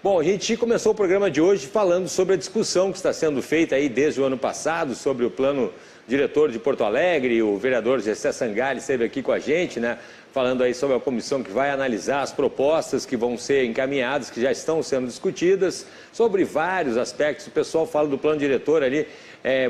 Bom, a gente começou o programa de hoje falando sobre a discussão que está sendo feita aí desde o ano passado sobre o plano diretor de Porto Alegre. O vereador Gessé Sangalli esteve aqui com a gente, né? Falando aí sobre a comissão que vai analisar as propostas que vão ser encaminhadas, que já estão sendo discutidas, sobre vários aspectos. O pessoal fala do plano diretor ali,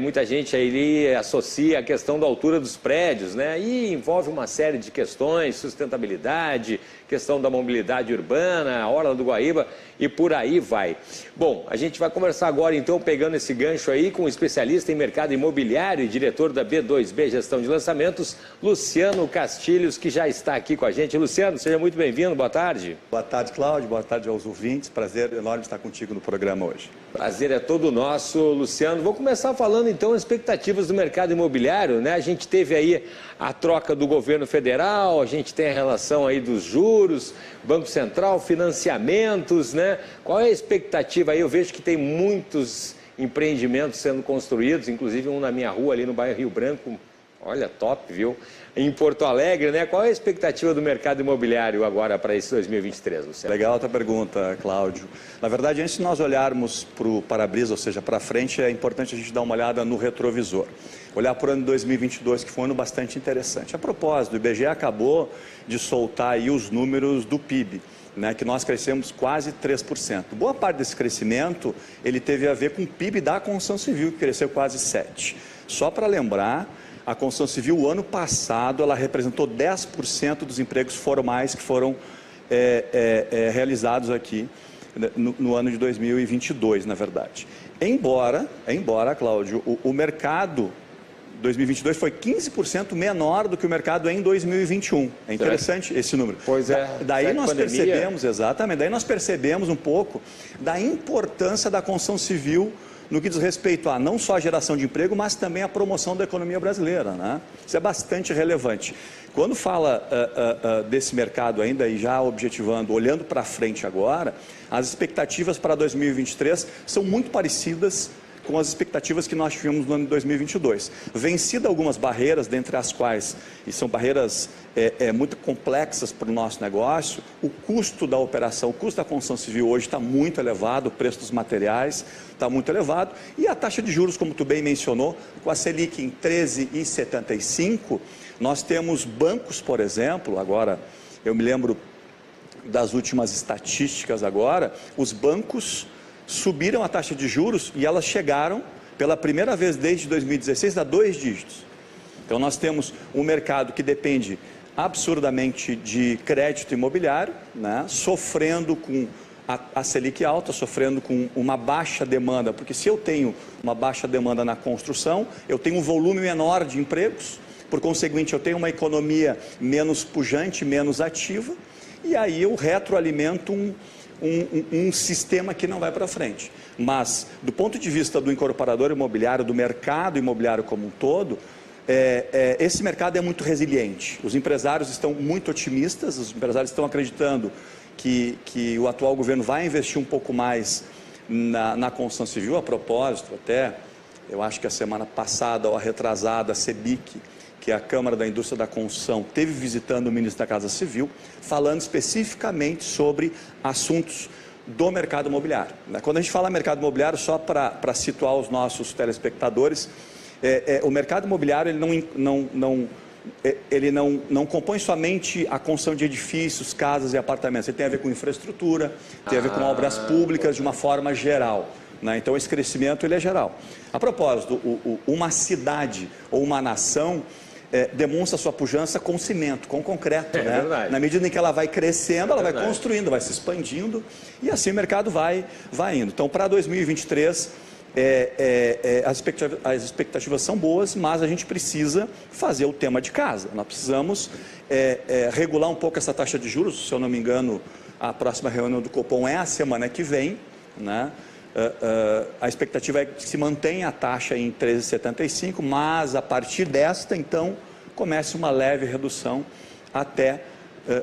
muita gente aí associa a questão da altura dos prédios, né? E envolve uma série de questões, sustentabilidade, questão da mobilidade urbana, a Orla do Guaíba e por aí vai. Bom, a gente vai conversar agora então, pegando esse gancho aí, com um especialista em mercado imobiliário e diretor da B2B Gestão de Lançamentos, Luciano Castilhos, que já está aqui com a gente. Luciano, seja muito bem-vindo, boa tarde. Boa tarde, Cláudio, boa tarde aos ouvintes, prazer enorme estar contigo no programa hoje. Prazer é todo nosso, Luciano. Vou começar falando então as expectativas do mercado imobiliário, né? A gente teve aí a troca do governo federal, a gente tem a relação aí dos juros, Banco Central, financiamentos, né? Qual é a expectativa aí? Eu vejo que tem muitos empreendimentos sendo construídos, inclusive um na minha rua ali no bairro Rio Branco. Olha, top, viu? Em Porto Alegre, né? Qual é a expectativa do mercado imobiliário agora para esse 2023, Luciano? Legal a tua pergunta, Cláudio. Na verdade, antes de nós olharmos para o para-brisa, ou seja, para frente, é importante a gente dar uma olhada no retrovisor. Olhar para o ano 2022, que foi um ano bastante interessante. A propósito, o IBGE acabou de soltar aí os números do PIB, né, que nós crescemos quase 3%. Boa parte desse crescimento, ele teve a ver com o PIB da construção civil, que cresceu quase 7%. Só para lembrar, a construção civil, o ano passado, ela representou 10% dos empregos formais que foram realizados aqui no ano de 2022, na verdade. Embora, Cláudio, o mercado 2022 foi 15% menor do que o mercado em 2021. É interessante esse número. Pois é. Daí nós percebemos, exatamente, daí nós percebemos um pouco da importância da construção civil no que diz respeito a não só a geração de emprego, mas também a promoção da economia brasileira, né? Isso é bastante relevante. Quando fala desse mercado ainda, e já objetivando, olhando para frente agora, as expectativas para 2023 são muito parecidas com as expectativas que nós tivemos no ano de 2022. Vencida algumas barreiras, dentre as quais, e são barreiras muito complexas para o nosso negócio, o custo da operação, o custo da construção civil hoje está muito elevado, o preço dos materiais está muito elevado, e a taxa de juros, como tu bem mencionou, com a Selic em 13,75, nós temos bancos, por exemplo, agora, eu me lembro das últimas estatísticas agora, os bancos subiram a taxa de juros e elas chegaram, pela primeira vez desde 2016, a 2 dígitos. Então nós temos um mercado que depende absurdamente de crédito imobiliário, né, sofrendo com a Selic alta, sofrendo com uma baixa demanda, porque se eu tenho uma baixa demanda na construção, eu tenho um volume menor de empregos, por conseguinte eu tenho uma economia menos pujante, menos ativa, e aí eu retroalimento um sistema que não vai para frente. Mas, do ponto de vista do incorporador imobiliário, do mercado imobiliário como um todo, esse mercado é muito resiliente. Os empresários estão muito otimistas, os empresários estão acreditando que o atual governo vai investir um pouco mais na construção civil. A propósito, até, eu acho que a semana passada ou a retrasada, a CEBIC, que é a Câmara da Indústria da Construção, teve visitando o ministro da Casa Civil, falando especificamente sobre assuntos do mercado imobiliário. Quando a gente fala mercado imobiliário, só para situar os nossos telespectadores, o mercado imobiliário ele não compõe somente a construção de edifícios, casas e apartamentos, ele tem a ver com infraestrutura, tem a ver com obras públicas de uma forma geral. Então esse crescimento ele é geral. A propósito, uma cidade ou uma nação demonstra sua pujança com cimento, com concreto, né? Verdade. Na medida em que ela vai crescendo, ela vai construindo, vai se expandindo, e assim o mercado vai indo. Então, para 2023, as expectativas são boas, mas a gente precisa fazer o tema de casa. Nós precisamos regular um pouco essa taxa de juros. Se eu não me engano, a próxima reunião do Copom é a semana que vem, né? A expectativa é que se mantenha a taxa em 13,75, mas a partir desta, então, comece uma leve redução até,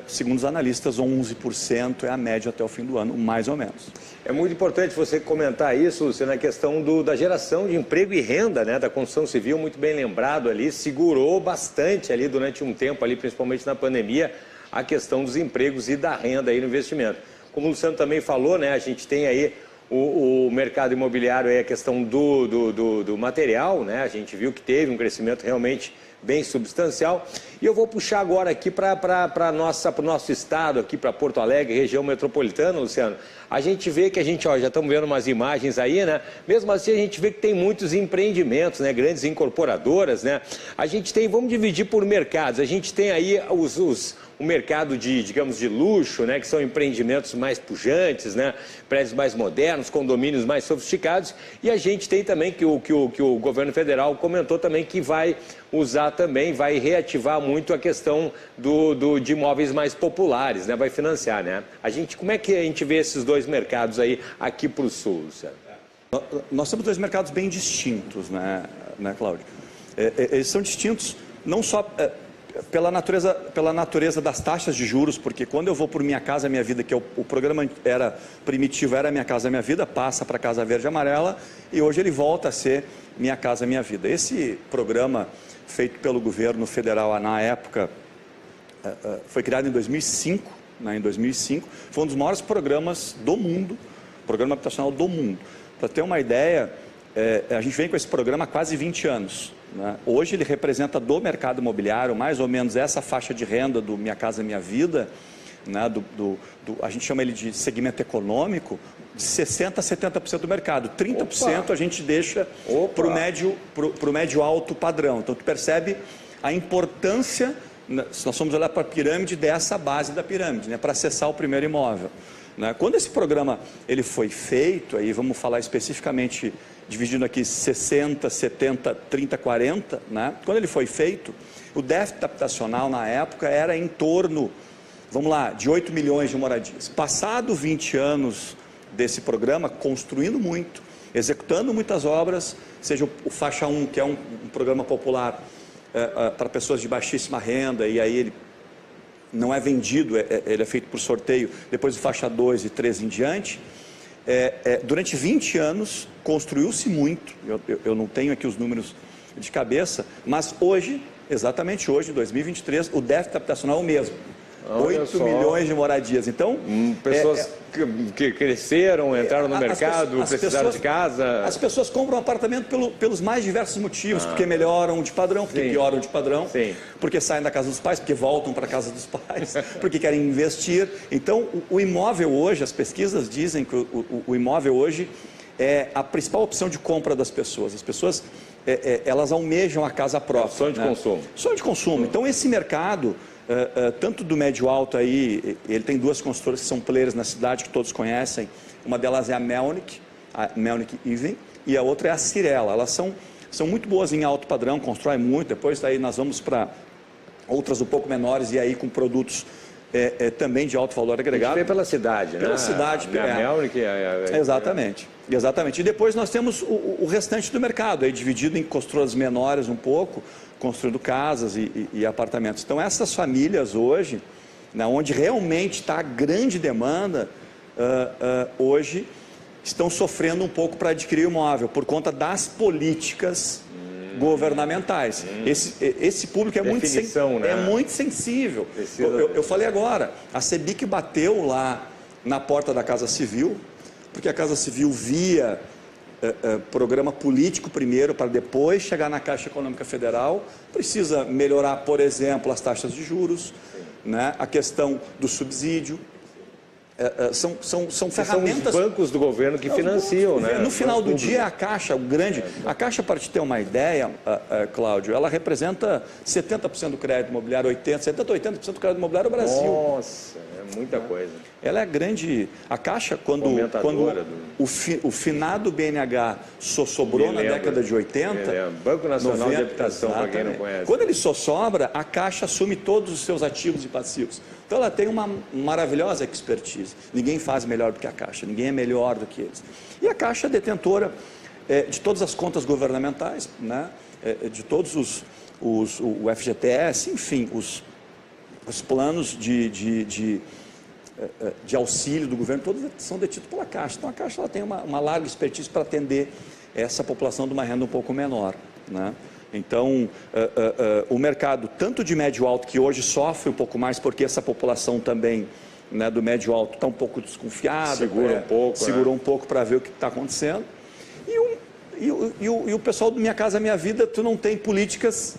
segundo os analistas, 11% é a média até o fim do ano, mais ou menos. É muito importante você comentar isso, Luciano, na questão da geração de emprego e renda, né, da construção civil, muito bem lembrado ali, segurou bastante ali durante um tempo, ali, principalmente na pandemia, a questão dos empregos e da renda aí no investimento. Como o Luciano também falou, né, a gente tem aí o mercado imobiliário, aí a questão do material, né, a gente viu que teve um crescimento realmente bem substancial. E eu vou puxar agora aqui para o nosso estado, aqui para Porto Alegre, região metropolitana, Luciano. A gente vê que já estamos vendo umas imagens aí, né? Mesmo assim, a gente vê que tem muitos empreendimentos, né? Grandes incorporadoras, né? A gente tem, vamos dividir por mercados, a gente tem aí o mercado digamos, de luxo, né? Que são empreendimentos mais pujantes, né? Prédios mais modernos, condomínios mais sofisticados. E a gente tem também que o governo federal comentou também que vai usar também, vai reativar muito a questão de imóveis mais populares, né? Vai financiar, né? Como é que a gente vê esses dois mercados aí aqui para o sul, Luciano? Nós temos dois mercados bem distintos, né Cláudio? Eles são distintos não só pela natureza das taxas de juros, porque quando eu vou por Minha Casa Minha Vida, que o programa era primitivo, era Minha Casa Minha Vida, passa para Casa Verde e Amarela, e hoje ele volta a ser Minha Casa Minha Vida. Esse programa, feito pelo governo federal na época, foi criado em 2005, né, foi um dos maiores programas do mundo, programa habitacional do mundo. Para ter uma ideia, a gente vem com esse programa há quase 20 anos. Né? Hoje ele representa do mercado imobiliário, mais ou menos essa faixa de renda do Minha Casa Minha Vida, né? A gente chama ele de segmento econômico, de 60% a 70% do mercado. 30% a gente deixa para o médio alto padrão. Então tu percebe a importância, se nós formos olhar para a pirâmide, dessa base da pirâmide, né? Para acessar o primeiro imóvel. Né? Quando esse programa ele foi feito, aí vamos falar especificamente, dividindo aqui 60, 70, 30, 40, né? Quando ele foi feito, o déficit habitacional na época era em torno, vamos lá, de 8 milhões de moradias. Passado 20 anos desse programa, construindo muito, executando muitas obras, seja o Faixa 1, que é um programa popular para pessoas de baixíssima renda, e aí ele não é vendido, ele é feito por sorteio, depois do Faixa 2 e 3 em diante. Durante 20 anos, construiu-se muito, eu não tenho aqui os números de cabeça, mas hoje, exatamente hoje, 2023, o déficit habitacional é o mesmo. 8 milhões de moradias. Então, pessoas que cresceram, entraram no mercado, precisaram de casa. As pessoas compram um apartamento pelos mais diversos motivos, porque melhoram de padrão, porque pioram de padrão, porque saem da casa dos pais, porque voltam para a casa dos pais, porque querem investir. Então, o imóvel hoje, as pesquisas dizem que o imóvel hoje é a principal opção de compra das pessoas. As pessoas, elas almejam a casa própria. Sonho de consumo. Sonho de consumo. Então, esse mercado, tanto do médio alto aí, ele tem duas construtoras que são players na cidade, que todos conhecem. Uma delas é a Melnick Even, e a outra é a Cirela. Elas são muito boas em alto padrão, constroem muito. Depois daí nós vamos para outras um pouco menores, e aí com produtos também de alto valor agregado. A gente vê pela cidade, né? Pela cidade. A Melnick. Exatamente. E depois nós temos o restante do mercado, aí dividido em construtoras menores um pouco, construindo casas e apartamentos. Então, essas famílias hoje, onde realmente está a grande demanda, hoje estão sofrendo um pouco para adquirir o imóvel, por conta das políticas governamentais. Esse público é muito sensível. Eu falei agora, a CEBIC bateu lá na porta da Casa Civil, porque a Casa Civil via programa político primeiro, para depois chegar na Caixa Econômica Federal, precisa melhorar, por exemplo, as taxas de juros, né? A questão do subsídio. São ferramentas. São os bancos do governo que financiam, né? No final do dia, a Caixa, a Caixa, para te ter uma ideia, Cláudio, ela representa 70% do crédito imobiliário, 80% do crédito imobiliário do Brasil. Nossa, é muita coisa. Ela é grande. A Caixa, quando o finado BNH sobrou na década de 80... Banco Nacional de Habitação, para quem não conhece. Quando ele sobra, a Caixa assume todos os seus ativos e passivos. Então ela tem uma maravilhosa expertise. Ninguém faz melhor do que a Caixa, ninguém é melhor do que eles. E a Caixa é detentora de todas as contas governamentais, né? De todos o FGTS, enfim, os planos de auxílio do governo, todos são detidos pela Caixa. Então a Caixa ela tem uma larga expertise para atender essa população de uma renda um pouco menor, né? Então, o mercado, tanto de médio alto, que hoje sofre um pouco mais, porque essa população também né, do médio alto está um pouco desconfiado. Segura um pouco. Segurou um pouco para ver o que está acontecendo. E o pessoal do Minha Casa Minha Vida, tu não tem políticas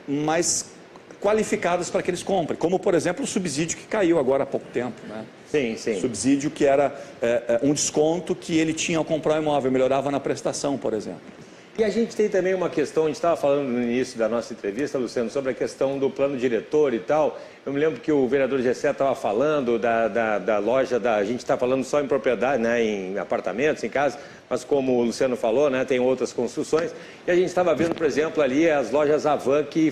mais qualificadas para que eles comprem, como, por exemplo, o subsídio que caiu agora há pouco tempo, né? Sim, sim. Subsídio que era um desconto que ele tinha ao comprar um imóvel, melhorava na prestação, por exemplo. E a gente tem também uma questão, a gente estava falando no início da nossa entrevista, Luciano, sobre a questão do plano diretor e tal. Eu me lembro que o vereador Gessé estava falando da loja, a gente está falando só em propriedade, né, em apartamentos, em casa, mas como o Luciano falou, né, tem outras construções. E a gente estava vendo, por exemplo, ali as lojas Avan que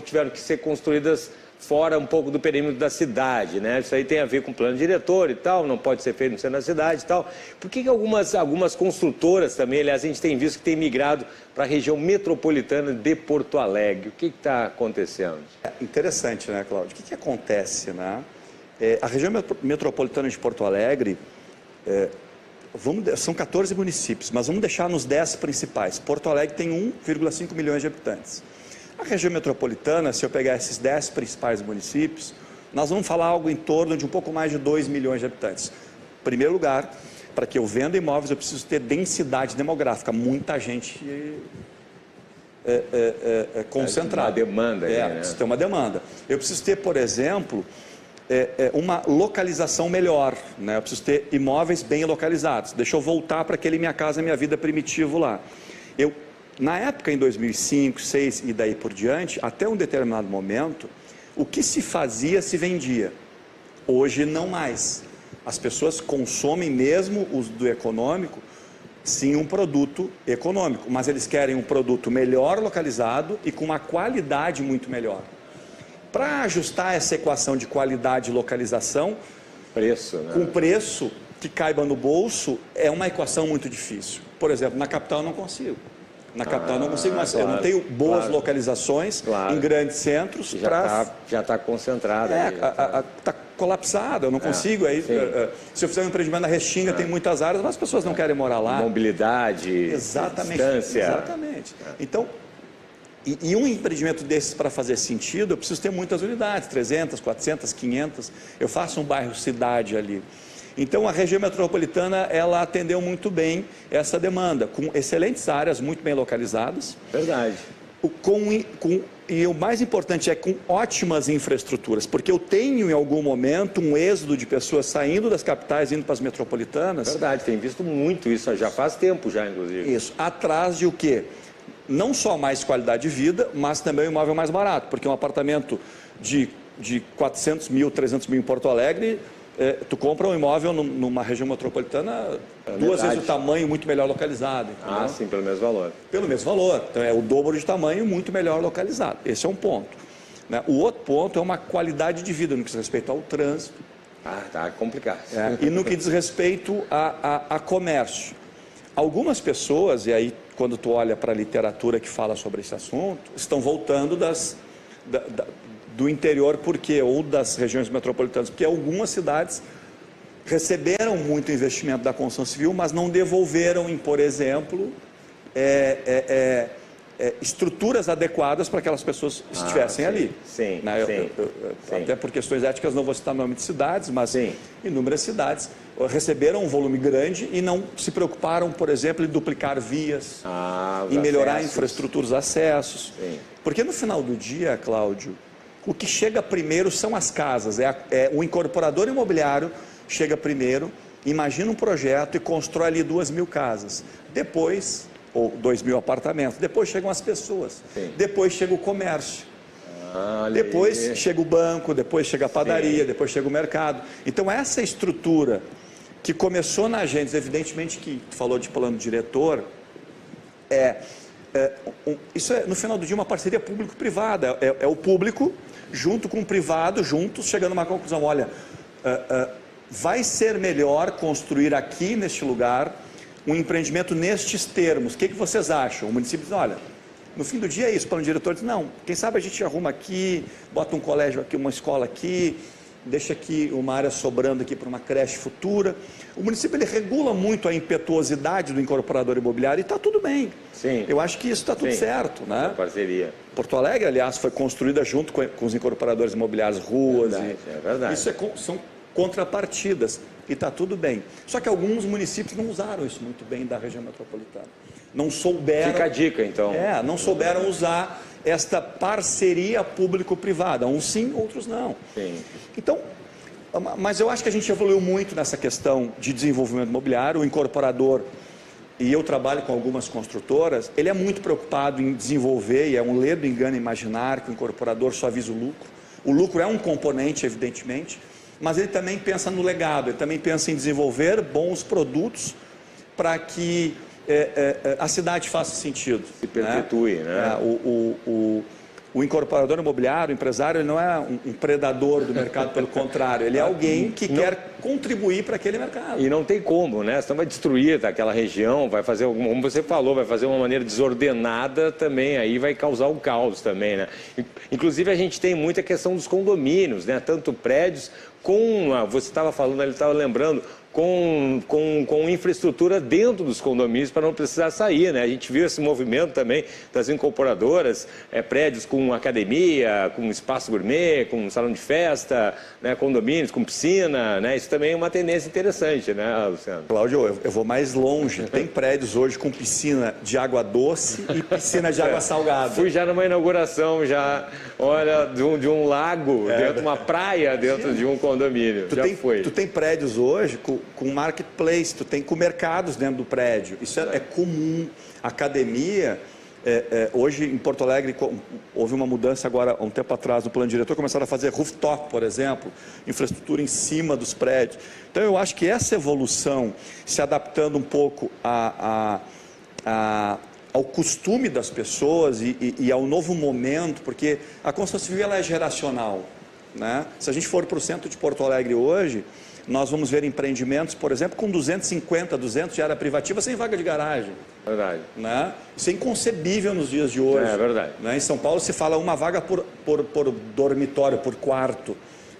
tiveram que ser construídas fora um pouco do perímetro da cidade, né? Isso aí tem a ver com plano diretor e tal, não pode ser feito no centro da cidade e tal. Por que algumas construtoras também, aliás, a gente tem visto que tem migrado para a região metropolitana de Porto Alegre? O que está acontecendo? É interessante, né, Cláudio? O que acontece, né? A região metropolitana de Porto Alegre, são 14 municípios, mas vamos deixar nos 10 principais. Porto Alegre tem 1,5 milhões de habitantes. A região metropolitana, se eu pegar esses 10 principais municípios, nós vamos falar algo em torno de um pouco mais de 2 milhões de habitantes. Em primeiro lugar, para que eu venda imóveis, eu preciso ter densidade demográfica, muita gente concentrada. Uma demanda. Aí, né? Preciso ter uma demanda. Eu preciso ter, por exemplo, uma localização melhor, né? Eu preciso ter imóveis bem localizados. Deixa eu voltar para aquele Minha Casa Minha Vida primitivo lá. Na época, em 2005, 2006 e daí por diante, até um determinado momento, o que se fazia, se vendia. Hoje, não mais. As pessoas consomem mesmo do econômico, sim, um produto econômico, mas eles querem um produto melhor localizado e com uma qualidade muito melhor. Para ajustar essa equação de qualidade e localização, preço, né? Com preço que caiba no bolso, é uma equação muito difícil. Por exemplo, na capital eu não consigo. Na capital eu não consigo, mas eu não tenho boas localizações em grandes centros. Já está concentrado. Está colapsado, eu não consigo. Se eu fizer um empreendimento na Restinga, tem muitas áreas, mas as pessoas não querem morar lá. Mobilidade, distância. Exatamente. Então, e um empreendimento desses, para fazer sentido, eu preciso ter muitas unidades, 300, 400, 500. Eu faço um bairro cidade ali. Então, a região metropolitana, ela atendeu muito bem essa demanda, com excelentes áreas muito bem localizadas. Verdade. E o mais importante é com ótimas infraestruturas, porque eu tenho, em algum momento, um êxodo de pessoas saindo das capitais, indo para as metropolitanas. Verdade, tem visto muito isso, já faz tempo já, inclusive. Isso, atrás de o quê? Não só mais qualidade de vida, mas também um imóvel mais barato, porque um apartamento de 400 mil, 300 mil em Porto Alegre... tu compra um imóvel numa região metropolitana duas vezes o tamanho, muito melhor localizado. Entendeu? Sim, pelo mesmo valor. Pelo mesmo valor. Então, é o dobro de tamanho, muito melhor localizado. Esse é um ponto. Né? O outro ponto é uma qualidade de vida no que diz respeito ao trânsito. Tá complicado. E no que diz respeito a comércio. Algumas pessoas, e aí quando tu olha para a literatura que fala sobre esse assunto, estão voltando do interior, por quê? Ou das regiões metropolitanas, porque algumas cidades receberam muito investimento da construção civil, mas não devolveram em, por exemplo, estruturas adequadas para que aquelas pessoas estivessem ali. Sim, né? Até por questões éticas não vou citar nome de cidades, mas inúmeras cidades receberam um volume grande e não se preocuparam, por exemplo, em duplicar vias, em melhorar infraestruturas, acessos. Porque no final do dia, Cláudio, o que chega primeiro são as casas, o incorporador imobiliário chega primeiro, imagina um projeto e constrói ali 2.000 casas, depois, ou 2.000 apartamentos, depois chegam as pessoas, depois chega o comércio, depois chega o banco, depois chega a padaria, depois chega o mercado. Então essa estrutura que começou na agência, evidentemente que tu falou de plano diretor, isso é no final do dia uma parceria público-privada, é o público junto com o privado, juntos, chegando a uma conclusão, olha, vai ser melhor construir aqui neste lugar um empreendimento nestes termos, o que vocês acham? O município diz, olha, no fim do dia é isso, o plano diretor diz, não, quem sabe a gente arruma aqui, bota um colégio aqui, uma escola aqui, deixa aqui uma área sobrando aqui para uma creche futura. O município ele regula muito a impetuosidade do incorporador imobiliário e está tudo bem. Sim. Eu acho que isso está tudo certo, né? Essa parceria. Porto Alegre, aliás, foi construída junto com os incorporadores imobiliários, ruas. É verdade. Isso são contrapartidas e está tudo bem. Só que alguns municípios não usaram isso muito bem da região metropolitana. Não souberam... Fica a dica, então. Não souberam usar esta parceria público-privada. Uns sim, outros não. Sim. Então, mas eu acho que a gente evoluiu muito nessa questão de desenvolvimento imobiliário. O incorporador, e eu trabalho com algumas construtoras, ele é muito preocupado em desenvolver, e é um ledo engano imaginar que o incorporador só visa o lucro. O lucro é um componente, evidentemente, mas ele também pensa no legado, ele também pensa em desenvolver bons produtos para que a cidade faça sentido. Se perpetue, né? O incorporador imobiliário, o empresário, ele não é um predador do mercado, pelo contrário, ele é alguém que quer contribuir para aquele mercado. E não tem como, né? Senão vai destruir aquela região, vai fazer, como você falou, vai fazer uma maneira desordenada também, aí vai causar o caos também, né? Inclusive a gente tem muita questão dos condomínios, né? Tanto prédios você estava falando, ele estava lembrando, com infraestrutura dentro dos condomínios para não precisar sair, né? A gente viu esse movimento também das incorporadoras, prédios com academia, com espaço gourmet, com salão de festa, né? Condomínios com piscina, né? Isso também é uma tendência interessante, né, Luciano? Cláudio, eu vou mais longe. Tem prédios hoje com piscina de água doce e piscina de água salgada. Fui já numa inauguração, olha, de um lago, dentro de uma praia, dentro de um condomínio. Tu tem prédios hoje com marketplace, tu tem com mercados dentro do prédio. Isso é comum. Academia, hoje em Porto Alegre houve uma mudança agora, há um tempo atrás, no plano diretor, começaram a fazer rooftop, por exemplo, infraestrutura em cima dos prédios. Então eu acho que essa evolução, se adaptando um pouco ao costume das pessoas e ao novo momento, porque a construção civil ela é geracional, né? Se a gente for para o centro de Porto Alegre hoje, nós vamos ver empreendimentos, por exemplo, com 250, 200 de área privativa sem vaga de garagem. Verdade. Né? Isso é inconcebível nos dias de hoje. É verdade. Né? Em São Paulo se fala uma vaga por dormitório, por quarto.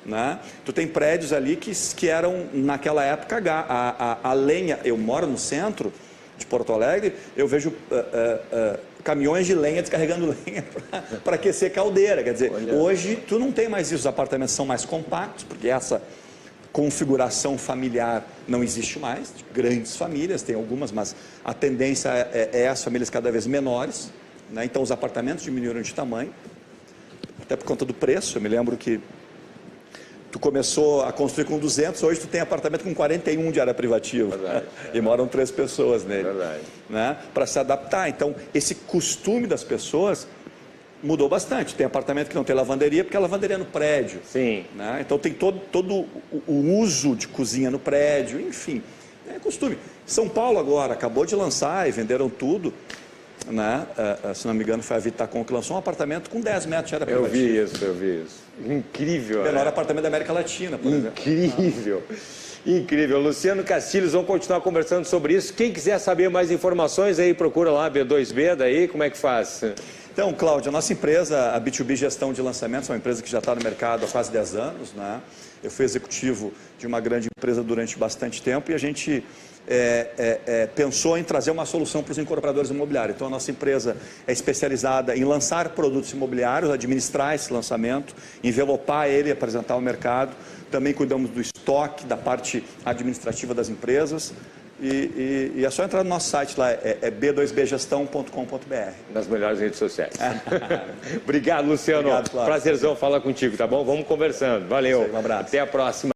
Né? Tu tem prédios ali que eram, naquela época, a lenha. Eu moro no centro de Porto Alegre, eu vejo caminhões de lenha descarregando lenha para aquecer caldeira. Quer dizer, hoje tu não tem mais isso, os apartamentos são mais compactos, porque essa configuração familiar não existe mais, de grandes famílias, tem algumas, mas a tendência é as famílias cada vez menores, né? Então os apartamentos diminuíram de tamanho, até por conta do preço. Eu me lembro que tu começou a construir com 200, hoje tu tem apartamento com 41 de área privativa. Verdade, e moram 3 pessoas nele. Verdade. Né? Para se adaptar. Então, esse costume das pessoas mudou bastante. Tem apartamento que não tem lavanderia, porque a lavanderia é no prédio. Sim. Né? Então, tem todo o uso de cozinha no prédio, enfim. É costume. São Paulo agora acabou de lançar e venderam tudo. Né? Se não me engano, foi a Vitacom que lançou um apartamento com 10 metros de área privativa. Eu vi isso. Incrível. O menor apartamento da América Latina, por exemplo. Incrível. Incrível. Luciano Castilhos, vamos continuar conversando sobre isso. Quem quiser saber mais informações, aí procura lá B2B, daí como é que faz? Então, Cláudio, a nossa empresa, a B2B Gestão de Lançamentos, é uma empresa que já está no mercado há quase 10 anos. Né? Eu fui executivo de uma grande empresa durante bastante tempo e a gente pensou em trazer uma solução para os incorporadores imobiliários. Então, a nossa empresa é especializada em lançar produtos imobiliários, administrar esse lançamento, envelopar ele e apresentar ao mercado. Também cuidamos do estoque, da parte administrativa das empresas. E é só entrar no nosso site lá, b2bgestão.com.br. Nas melhores redes sociais. Obrigado, Luciano. Obrigado, Cláudio. Prazerzão falar contigo, tá bom? Vamos conversando. Valeu. Um abraço. Até a próxima.